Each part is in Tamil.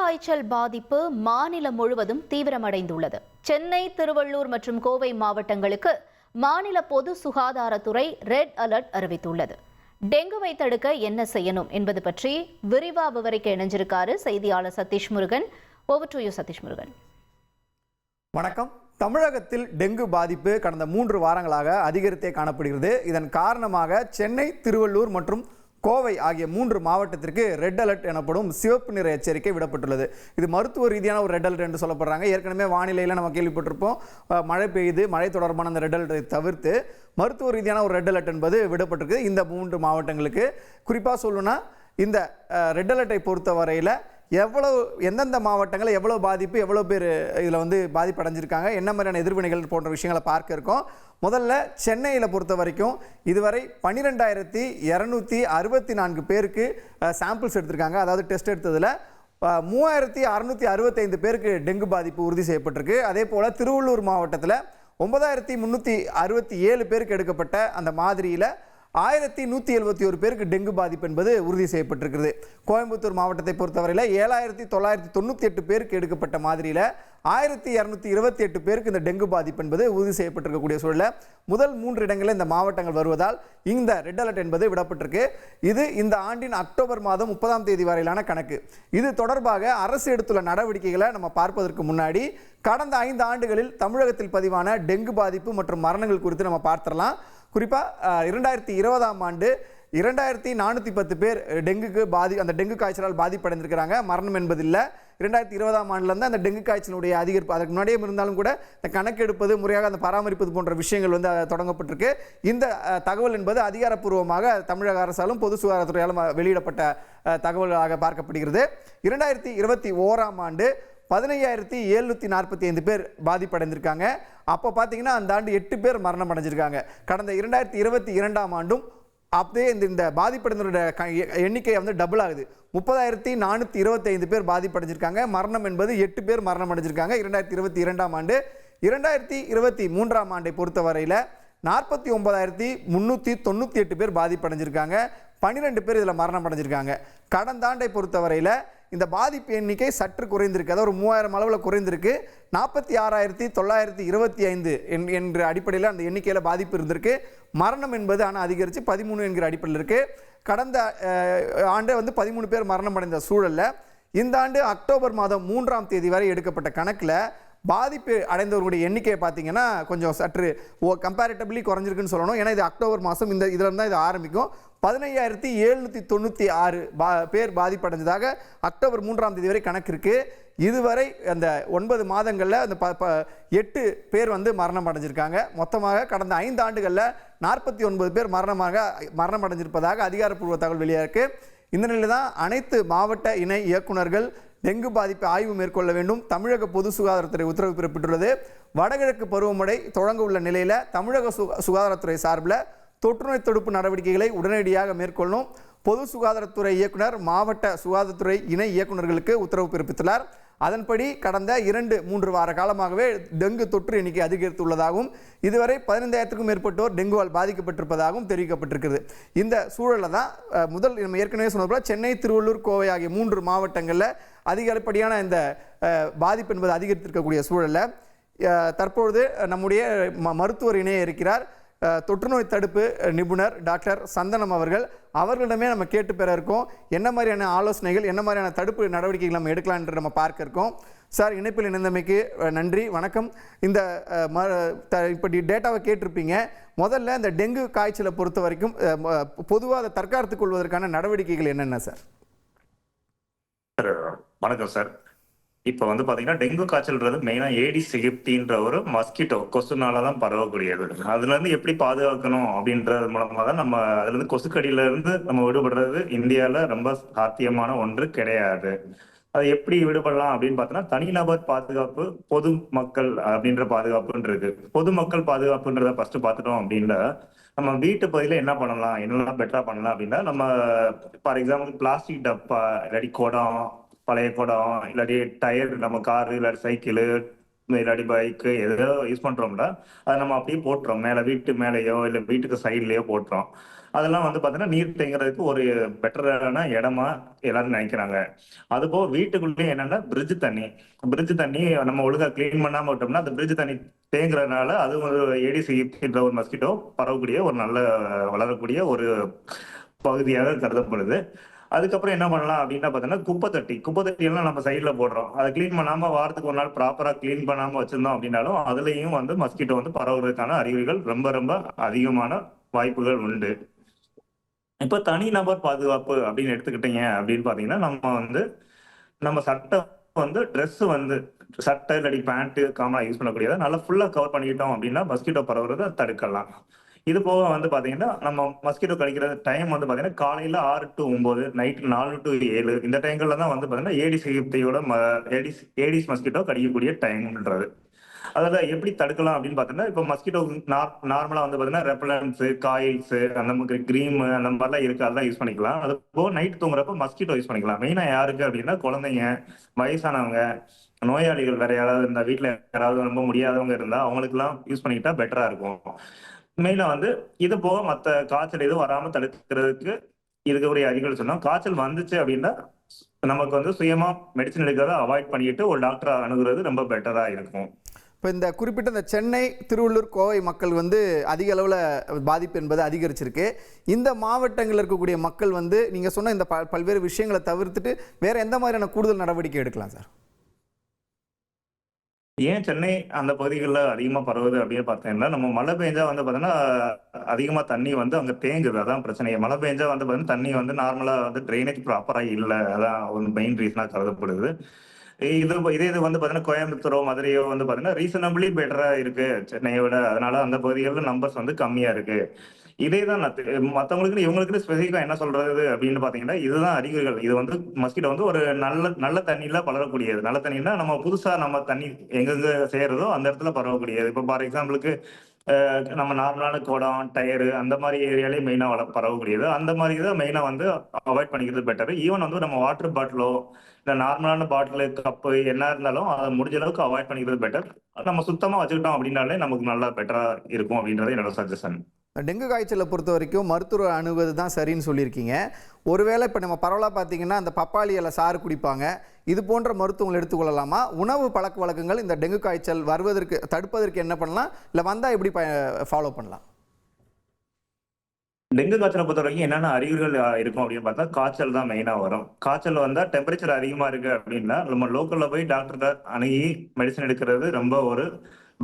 காய்ச்சல் பாதிப்பு மாநிலம் முழுவதும் தீவிரமடைந்துள்ளது. சென்னை, திருவள்ளூர் மற்றும் கோவை மாவட்டங்களுக்கு மாநில பொது சுகாதாரத்துறை ரெட் அலர்ட் அறிவித்துள்ளது. டெங்குவை தடுக்க என்ன செய்யணும் என்பது பற்றி விரிவா விவரிக்க இணைஞ்சிருக்காரு செய்தியாளர் Satish Murugan. Over to you Satish Murugan. வணக்கம். தமிழகத்தில் டெங்கு பாதிப்பு கடந்த 3 வாரங்களாக அதிகரித்தே காணப்படுகிறது. இதன் காரணமாக சென்னை, திருவள்ளூர் மற்றும் கோவை ஆகிய 3 மாவட்டத்திற்கு ரெட் அலர்ட் எனப்படும் சிவப்பு நிற எச்சரிக்கை விடப்பட்டுள்ளது. இது மருத்துவ ரீதியான ஒரு ரெட் அலர்ட் என்று சொல்லப்படுறாங்க. ஏற்கனவே வானிலையில் நம்ம கேள்விப்பட்டிருப்போம், மழை பெய்யுது, மழை தொடர்பான அந்த ரெட் அலர்ட்டை தவிர்த்து மருத்துவ ரீதியான ஒரு ரெட் அலர்ட் என்பது விடப்பட்டிருக்கு இந்த 3 மாவட்டங்களுக்கு. குறிப்பாக சொல்லணும்னா இந்த ரெட் அலர்ட்டை பொறுத்த வரையில் எந்தெந்த மாவட்டங்கள் எவ்வளோ பாதிப்பு, எவ்வளோ பேர் இதில் பாதிப்படைஞ்சிருக்காங்க, என்ன மாதிரியான எதிர்வினைகள் போன்ற விஷயங்களை பார்க்க இருக்கோம். முதல்ல சென்னையில் பொறுத்த வரைக்கும் இதுவரை 12,264 பேருக்கு சாம்பிள்ஸ் எடுத்திருக்காங்க. அதாவது டெஸ்ட் எடுத்ததில் 3,665 பேருக்கு டெங்கு பாதிப்பு உறுதி செய்யப்பட்டிருக்கு. அதே போல் திருவள்ளூர் மாவட்டத்தில் 9,367 பேருக்கு எடுக்கப்பட்ட அந்த மாதிரியில் 1,171 பேருக்கு டெங்கு பாதிப்பு என்பது உறுதி செய்யப்பட்டிருக்கிறது. கோயம்புத்தூர் மாவட்டத்தை பொறுத்தவரையில் 7,998 பேருக்கு எடுக்கப்பட்ட மாதிரியில் 1,228 பேருக்கு இந்த டெங்கு பாதிப்பு என்பது உறுதி செய்யப்பட்டிருக்கக்கூடிய சூழலில் முதல் 3 இடங்களில் இந்த மாவட்டங்கள் வருவதால் இந்த ரெட் அலர்ட் என்பது விடப்பட்டிருக்கு. இது இந்த ஆண்டின் அக்டோபர் மாதம் 30ஆம் தேதி வரையிலான கணக்கு. இது தொடர்பாக அரசு எடுத்துள்ள நடவடிக்கைகளை நம்ம பார்ப்பதற்கு முன்னாடி கடந்த 5 ஆண்டுகளில் தமிழகத்தில் பதிவான டெங்கு பாதிப்பு மற்றும் மரணங்கள் குறித்து நம்ம பார்த்துடலாம். குறிப்பாக 2020ஆம் ஆண்டு 2,410 பேர் அந்த டெங்கு காய்ச்சலால் பாதிப்படைந்திருக்கிறாங்க. மரணம் என்பதில்லை. 2020ஆம் ஆண்டுலேருந்து அந்த டெங்கு காய்ச்சலுடைய அதிகரிப்பு அதற்கு முன்னாடியே இருந்தாலும் கூட இந்த கணக்கெடுப்பது, முறையாக அந்த பராமரிப்பது போன்ற விஷயங்கள் தொடங்கப்பட்டிருக்கு. இந்த தகவல் என்பது அதிகாரப்பூர்வமாக தமிழக அரசாலும் பொது சுகாதாரத்துறையாலும் வெளியிடப்பட்ட தகவலாக பார்க்கப்படுகிறது. 2021ஆம் ஆண்டு 15,745 பேர் பாதிப்படைந்திருக்காங்க. அப்போ பார்த்தீங்கன்னா அந்த ஆண்டு 8 பேர் மரணம் அடைஞ்சிருக்காங்க. கடந்த 2022ஆம் ஆண்டும் அப்படியே இந்த பாதிப்படைந்தவருடைய எண்ணிக்கை டபுள் ஆகுது. 30,425 பேர் பாதிப்படைஞ்சிருக்காங்க. மரணம் என்பது 8 பேர் மரணம் அடைஞ்சிருக்காங்க 2022ஆம் ஆண்டு. 2023ஆம் ஆண்டை பொறுத்தவரையில் 49,398 பேர் பாதிப்படைஞ்சிருக்காங்க. 12 பேர் இதில் மரணம் அடைஞ்சிருக்காங்க. கடந்த ஆண்டை பொறுத்தவரையில் இந்த பாதிப்பு எண்ணிக்கை சற்று குறைந்திருக்கு. அதாவது ஒரு 3000 அளவில் குறைந்திருக்கு. 46,925 என்ற அடிப்படையில் அந்த எண்ணிக்கையில் பாதிப்பு இருந்திருக்கு. மரணம் என்பது ஆனால் அதிகரித்து 13 என்கிற அடிப்படையில் இருக்குது. கடந்த ஆண்டே 13 பேர் மரணம் அடைந்த சூழலில் இந்த ஆண்டு அக்டோபர் மாதம் 3ஆம் தேதி வரை எடுக்கப்பட்ட கணக்கில் பாதிப்பு அடைந்தவர்களுடைய எண்ணிக்கையை பார்த்தீங்கன்னா கொஞ்சம் சற்று கம்பேரிட்டிவ்லி குறைஞ்சிருக்குன்னு சொல்லணும். ஏன்னா இது அக்டோபர் மாதம் இதில் தான் இது ஆரம்பிக்கும். 15,796 பேர் பாதிப்படைஞ்சதாக அக்டோபர் 3ஆம் தேதி வரை கணக்கு இருக்குது. இதுவரை அந்த 9 மாதங்களில் அந்த 8 பேர் மரணம் அடைஞ்சிருக்காங்க. மொத்தமாக கடந்த 5 ஆண்டுகளில் 49 பேர் மரணம் அடைஞ்சிருப்பதாக அதிகாரப்பூர்வ தகவல் வெளியாயிருக்கு. இந்த நிலையில் தான் அனைத்து மாவட்ட இணை இயக்குநர்கள் டெங்கு பாதிப்பை ஆய்வு மேற்கொள்ள வேண்டும். தமிழக பொது சுகாதாரத்துறை உத்தரவு பிறப்பித்துள்ளது. வடகிழக்கு பருவமழை தொடங்க உள்ள நிலையில் தமிழக சுகாதாரத்துறை சார்பில் தொற்றுநோய் தடுப்பு நடவடிக்கைகளை உடனடியாக மேற்கொள்ளும் பொது சுகாதாரத்துறை இயக்குனர் மாவட்ட சுகாதாரத்துறை இணை இயக்குநர்களுக்கு உத்தரவு பிறப்பித்துள்ளார். அதன்படி கடந்த 2-3 வார காலமாகவே டெங்கு தொற்று எண்ணிக்கை அதிகரித்துள்ளதாகவும் இதுவரை 15,000க்கும் மேற்பட்டோர் டெங்குவால் பாதிக்கப்பட்டிருப்பதாகவும் தெரிவிக்கப்பட்டிருக்கிறது. இந்த சூழலில் தான் நம்ம ஏற்கனவே சொன்னது போல சென்னை, திருவள்ளூர், கோவை ஆகிய 3 மாவட்டங்களில் அதிகப்படியான இந்த பாதிப்பு என்பது அதிகரித்திருக்கக்கூடிய சூழலில் தற்பொழுது நம்முடைய மருத்துவர் இணைய இருக்கிறார், தொற்றுநோய் தடுப்பு நிபுணர் டாக்டர் சந்தனம் அவர்களிடமே நம்ம கேட்டு பெற இருக்கோம். என்ன மாதிரியான ஆலோசனைகள், என்ன மாதிரியான தடுப்பு நடவடிக்கைகள் நம்ம எடுக்கலாம் என்று நம்ம பார்க்க இருக்கோம். சார், இணைப்பில் இணைந்தமைக்கு நன்றி, வணக்கம். இந்த இப்படி டேட்டாவை கேட்டிருப்பீங்க. முதல்ல இந்த டெங்கு காய்ச்சலை பொறுத்த வரைக்கும் பொதுவாக அதை தற்காத்துக் கொள்வதற்கான நடவடிக்கைகள் என்னென்ன சார்? வணக்கம் சார். இப்போ பாத்தீங்கன்னா டெங்கு காய்ச்சல்ன்றது மெயினா ஏடிஸ் எகிப்தின்ற ஒரு மஸ்கிட்டோ கொசுனால தான் பரவக்கூடியது. அதுல இருந்து எப்படி பாதுகாக்கணும் அப்படின்றது மூலமா தான் நம்ம அதுல இருந்து கொசுக்கடியில இருந்து நம்ம விடுபடுறது இந்தியால ரொம்ப சாத்தியமான ஒன்று கிடையாது. அதை எப்படி விடுபடலாம் அப்படின்னு பார்த்தோன்னா தனிநபர் பாதுகாப்பு, பொது மக்கள் அப்படின்ற பாதுகாப்புன்னு இருக்கு. பொதுமக்கள் பாதுகாப்புன்றத ஃபர்ஸ்ட் பார்த்துட்டோம் அப்படின்னா நம்ம வீட்டு பகுதியில என்ன பண்ணலாம், என்னெல்லாம் பெட்டரா பண்ணலாம் அப்படின்னா நம்ம ஃபார் எக்ஸாம்பிள் பிளாஸ்டிக் டப்பா இல்லாட்டி குடம், பழைய குடம் இல்லாட்டி டயர், நம்ம காரு இல்லாட்டி சைக்கிளு, இல்லாட்டி பைக்கு எதோ யூஸ் பண்றோம்னா அதை நம்ம அப்படியே போட்டுறோம், மேல வீட்டு மேலேயோ இல்லை வீட்டுக்கு சைட்லயோ போட்டுறோம். அதெல்லாம் வந்து பாத்தீங்கன்னா நீர் தேங்குறதுக்கு ஒரு பெட்டரான இடமா எல்லாரும் நினைக்கிறாங்க. அதுபோக வீட்டுக்குள்ளேயே என்னன்னா பிரிட்ஜ் தண்ணி நம்ம ஒழுங்கா கிளீன் பண்ணாம விட்டோம்னா அந்த பிரிட்ஜ் தண்ணி தேங்குறதுனால அது ஒரு ஏடிஸ் என்ற ஒரு மஸ்கிட்டோ பரவக்கூடிய ஒரு நல்ல வளரக்கூடிய ஒரு பகுதியாக கருதப்படுது. அதுக்கப்புறம் என்ன பண்ணலாம் அப்படின்னா பார்த்தீங்கன்னா குப்பை தொட்டி எல்லாம் நம்ம சைட்ல போடுறோம். அதை கிளீன் பண்ணாம வாரத்துக்கு ஒரு நாள் ப்ராப்பரா கிளீன் பண்ணாம வச்சிருந்தோம் அப்படின்னாலும் அதுலயும் வந்து மஸ்கிட்டோ வந்து பரவுறதுக்கான அறிகுறிகள் ரொம்ப ரொம்ப அதிகமான வாய்ப்புகள் உண்டு. இப்ப தனிநபர் பாதுகாப்பு அப்படின்னு எடுத்துக்கிட்டீங்க அப்படின்னு பாத்தீங்கன்னா நம்ம சட்டை வந்து ட்ரெஸ் வந்து சட்டை இல்லாட்டி பேண்ட் காமனா யூஸ் பண்ணக்கூடியதை நல்லா ஃபுல்லா கவர் பண்ணிக்கிட்டோம் அப்படின்னா மஸ்கிட்டோ பரவுறதை தடுக்கலாம். இது போக வந்து பாத்தீங்கன்னா நம்ம மஸ்கிட்டோ கடிக்கிற டைம் வந்து பாத்தீங்கன்னா காலையில 6 to 9, நைட்டு 4 to 7 இந்த டைங்கள்ல தான் வந்து பாத்தீங்கன்னா ஏடிஸ் எகிப்தியோட ஏடிஸ் மஸ்கிட்டோ கடிக்கக்கூடிய டைம்ன்றது. அதில் எப்படி தடுக்கலாம் அப்படின்னு பார்த்தீங்கன்னா இப்போ மஸ்கிட்டோ நார்மலாக வந்து பார்த்தீங்கன்னா ரெப்பலன்ஸு காயில்ஸு அந்த மாதிரி க்ரீமு அந்த மாதிரிலாம் இருக்குது, அதெல்லாம் யூஸ் பண்ணிக்கலாம். அது போக நைட் தூங்குறப்ப மஸ்கிட்டோ யூஸ் பண்ணிக்கலாம். மெயினாக யாருக்கு அப்படின்னா குழந்தைங்க, வயசானவங்க, நோயாளிகள் வேற யாராவது இந்த வீட்டில் யாராவது ரொம்ப முடியாதவங்க இருந்தால் அவங்களுக்குலாம் யூஸ் பண்ணிக்கிட்டா பெட்டராக இருக்கும். மெயினாக வந்து இது போக மற்ற காய்ச்சல் எதுவும் வராமல் தடுக்கிறதுக்கு இருக்கக்கூடிய அறிகுறி சொன்னோம். காய்ச்சல் வந்துச்சு அப்படின்னா நமக்கு வந்து சுயமா மெடிசன் எடுக்கிறத அவாய்ட் பண்ணிட்டு ஒரு டாக்டரை அணுகுறது ரொம்ப பெட்டராக இருக்கும். இப்போ இந்த குறிப்பிட்ட இந்த சென்னை, திருவள்ளூர், கோவை மக்கள் வந்து அதிக அளவில் பாதிப்பு என்பது அதிகரிச்சிருக்கு. இந்த மாவட்டங்களில் இருக்கக்கூடிய மக்கள் வந்து நீங்கள் சொன்ன இந்த பல்வேறு விஷயங்களை தவிர்த்துட்டு வேறு எந்த மாதிரியான கூடுதல் நடவடிக்கை எடுக்கலாம் சார்? ஏன் சென்னை அந்த பகுதிகளில் அதிகமாக பரவுது அப்படின்னு பார்த்தீங்கன்னா நம்ம மழை பெஞ்சா வந்து பார்த்தீங்கன்னா அதிகமாக தண்ணி வந்து அங்கே தேங்குது. அதான் பிரச்சனையே. மழை பெஞ்சா வந்து பார்த்தீங்கன்னா தண்ணி வந்து நார்மலாக வந்து ட்ரைனேஜ் ப்ராப்பராக இல்லை. அதான் ஒரு மெயின் ரீசனாக கருதப்படுது. இது வந்து பார்த்தீங்கன்னா கோயம்புத்தூரோ மதுரையோ வந்து பார்த்தீங்கன்னா ரீசனபிளி பெட்டராக இருக்கு சென்னையை விட. அதனால அந்த பகுதிகளில் நம்பர்ஸ் வந்து கம்மியாக இருக்கு. இதே தான் மற்றவங்களுக்கு இவங்களுக்கு ஸ்பெசிஃபிக்காக என்ன சொல்றது அப்படின்னு பார்த்தீங்கன்னா இதுதான் அறிகுறிகள். இது வந்து மஸ்கிட்டோ வந்து ஒரு நல்ல நல்ல தண்ணியில பரவக்கூடியது. நல்ல தண்ணின்னா நம்ம புதுசா நம்ம தண்ணி எங்கெங்க செய்யறதோ அந்த இடத்துல பரவக்கூடியது. இப்போ ஃபார் எக்ஸாம்பிளுக்கு நம்ம நார்மலான குடம், டயரு அந்த மாதிரி ஏரியாலே மெயினாக பரவக்கூடியது. அந்த மாதிரி தான் மெயினாக வந்து அவாய்ட் பண்ணிக்கிறது பெட்டர். ஈவன் வந்து நம்ம வாட்டர் பாட்டிலோ இல்லை நார்மலான பாட்டிலு, கப்பு என்ன இருந்தாலும் அதை முடிஞ்ச அளவுக்கு அவாய்ட் பண்ணிக்கிறது பெட்டர். நம்ம சுத்தமாக வச்சுக்கிட்டோம் அப்படின்னாலே நமக்கு நல்லா பெட்டராக இருக்கும் அப்படின்றது என்னோட சஜஷன். டெங்கு காய்ச்சலை பொறுத்த வரைக்கும் மருத்துவ அணுகுவது தான் சரின்னு சொல்லியிருக்கீங்க. ஒருவேளை இப்போ நம்ம பரவலாக பார்த்தீங்கன்னா அந்த பப்பாளி இலை சாறு குடிப்பாங்க, இது போன்ற மருத்துவங்கள் எடுத்துக்கொள்ளலாமா? உணவு பழக்க வழக்கங்கள் இந்த டெங்கு காய்ச்சல் வருவதற்கு தடுப்பதற்கு என்ன பண்ணலாம், இல்லை வந்தால் எப்படி ஃபாலோ பண்ணலாம்? டெங்கு காய்ச்சலை பொறுத்த வரைக்கும் என்னென்ன அறிகுறிகள் இருக்கும் அப்படின்னு பார்த்தா காய்ச்சல் தான் மெயினாக வரும். காய்ச்சல் வந்தால் டெம்பரேச்சர் அதிகமாக இருக்கு அப்படின்னா நம்ம லோக்கலில் போய் டாக்டர்கிட்ட அணுகி மெடிசன் எடுக்கிறது ரொம்ப ஒரு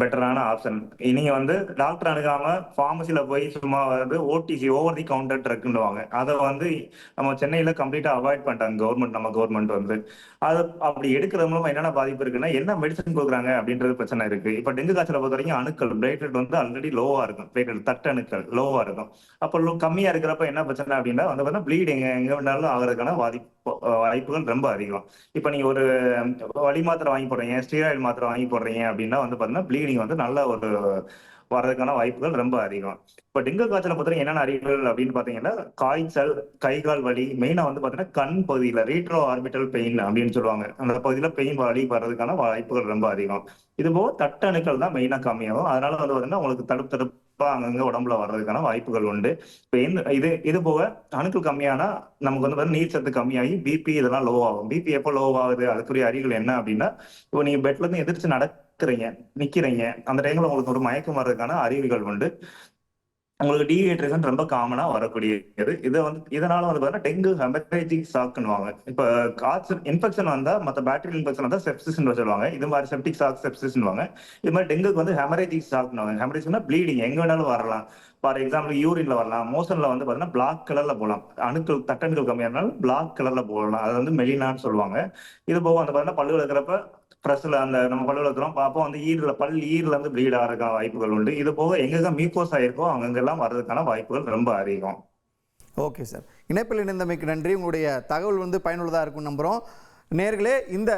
பெட்டரான ஆப்ஷன். நீங்க வந்து டாக்டர் அணுகாம ஃபார்மசியில போய் சும்மா வந்து ஓடிசி ஓவர் தி கவுண்டர் ட்ரக்னுவாங்க. அதை வந்து நம்ம சென்னையில கம்ப்ளீட்டா அவாய்ட் பண்ணிட்டாங்க கவர்மெண்ட் வந்து. அது அப்படி எடுக்கிறது மூலமா என்னென்ன பாதிப்பு இருக்குன்னா என்ன மெடிசன் கொடுக்குறாங்க அப்படின்றது பிரச்சனை இருக்கு. இப்ப டெங்கு காய்ச்சலை பொறுத்த வரைக்கும் அணுக்கள் பிளேட்லெட் வந்து ஆல்ரெடி லோவா இருக்கும். பிளேட்லெட் தட்டு அணுக்கள் லோவா இருக்கும். அப்போ கம்மியா இருக்கிறப்ப என்ன பிரச்சனை அப்படின்னா வந்து பார்த்தீங்கன்னா ப்ளீடிங் எங்க வேணாலும் ஆகிறதுக்கான வாய்ப்புகள் ரொம்ப அதிகம். இப்ப நீங்க ஒரு வலி மாத்திரை வாங்கி போடுறீங்க, ஸ்டீராய்டு மாத்திரை வாங்கி போடுறீங்க அப்படின்னா வந்து பாத்தீங்கன்னா ப்ளீடிங் வந்து நல்ல ஒரு வர்றதுக்கான வாய்ப்புகள் ரொம்ப அதிகம். இப்ப டெங்கு காய்ச்சலை பொறுத்த என்னென்ன அறிகுறிகள் அப்படின்னு பாத்தீங்கன்னா காய்ச்சல், கை கால் வலி, மெயினா வந்து பாத்தீங்கன்னா கண் பகுதியில ரீட்ரோ ஆர்பிட்டல் பெயின் அப்படின்னு சொல்லுவாங்க. அந்த பகுதியில பெயின் வலி வர்றதுக்கான வாய்ப்புகள் ரொம்ப அதிகம். இது போக தட்டு அணுக்கள் தான் மெயினா கம்மியாகும். அதனால வந்து பாத்தீங்கன்னா உங்களுக்கு தடுப்பா அங்கங்க உடம்புல வர்றதுக்கான வாய்ப்புகள் உண்டு. இப்ப இது போக அணுக்கள் கம்மியானா நமக்கு வந்து நீர் சத்து கம்மியாகி பிபி இதெல்லாம் லோ ஆகும். பிபி எப்போ லோ ஆகுது அதுக்குரிய அறிகுறி என்ன அப்படின்னா இப்போ நீங்க பெட்ல இருந்து எதிர்த்து நடக்கிறீங்க, நிக்கிறீங்க, அந்த டைம்ல உங்களுக்கு ஒரு மயக்கம் வர்றதுக்கான அறிகுறிகள் உண்டு. உங்களுக்கு டீஹைட்ரேஷன் ரொம்ப காமனா வரக்கூடியது. இதனால வந்து பாத்தீங்கன்னா டெங்கு ஹெமரேஜிக் ஷாக்னுவாங்க. இப்ப காய்ச்சல் இன்ஃபெக்ஷன் வந்தா மற்ற பேக்டீரியல் இன்ஃபெக்ஷன் வந்தா செப்சிஸ்ன்னு சொல்லுவாங்க. இது மாதிரி செப்டிக் ஷாக் செப்சிஸ்னுவாங்க. இது மாதிரி டெங்குக்கு வந்து ஹெமரேஜிக் ஷாக்னுவாங்க. ஹெமரேஜிக்னா ப்ளீடிங் எங்க வேணாலும் வரலாம். ஃபார் எக்ஸாம்பிள் யூரின்ல வரலாம், மோஷன்ல வந்து பாத்தீங்கன்னா பிளாக் கலர்ல போகலாம். தட்டணுக்கள் கம்மியானாலும் பிளாக் கலர்ல போகலாம். அது வந்து மெலினான்னு சொல்லுவாங்க. இது போக வந்து பாத்தீங்கன்னா பல்லு இருக்கிறப்ப ப்ரெஸ்ல அந்த நம்ம பல்லு வைக்கிறோம் அப்போ வந்து ஈரில் வந்து ப்ளீட் ஆகிறதுக்கான வாய்ப்புகள் உண்டு. இது போக எங்கெங்க மியூக்கோஸ் ஆயிருக்கோ அங்கெல்லாம் வர்றதுக்கான வாய்ப்புகள் ரொம்ப அதிகம். ஓகே சார், இணைப்பில் இணைந்தமைக்கு நன்றி. உங்களுடைய தகவல் வந்து பயனுள்ளதாக இருக்கும் நம்புகிறோம். நேர்களே, இந்த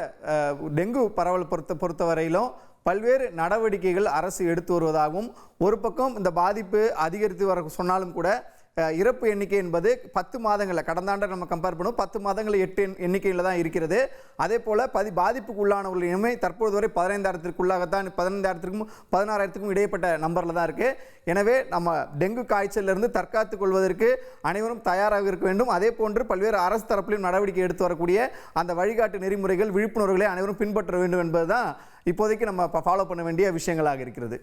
டெங்கு பரவல் பொறுத்தவரையிலும் பல்வேறு நடவடிக்கைகள் அரசு எடுத்து வருவதாகவும், ஒரு பக்கம் இந்த பாதிப்பு அதிகரித்து வர சொன்னாலும் கூட இறப்பு எண்ணிக்கை என்பது 10 மாதங்களில் கடந்த ஆண்டை நம்ம கம்பேர் பண்ணுவோம் 10 மாதங்கள் 8 எண்ணிக்கையில் தான் இருக்கிறது. அதே போல் பாதிப்புக்கு உள்ளானவர்கள் இனிமே தற்போது வரை 15,000க்குள்ளாகத்தான் 15,000க்கும் 16,000க்கும் இடைப்பட்ட நம்பரில் தான் இருக்குது. எனவே நம்ம டெங்கு காய்ச்சலிலிருந்து தற்காத்துக் கொள்வதற்கு அனைவரும் தயாராக இருக்க வேண்டும். அதே போன்று பல்வேறு அரசு தரப்பிலும் நடவடிக்கை எடுத்து வரக்கூடிய அந்த வழிகாட்டு நெறிமுறைகள் விழிப்புணர்வுகளை அனைவரும் பின்பற்ற வேண்டும் என்பதுதான் இப்போதைக்கு நம்ம ஃபாலோ பண்ண வேண்டிய விஷயங்களாக இருக்கிறது.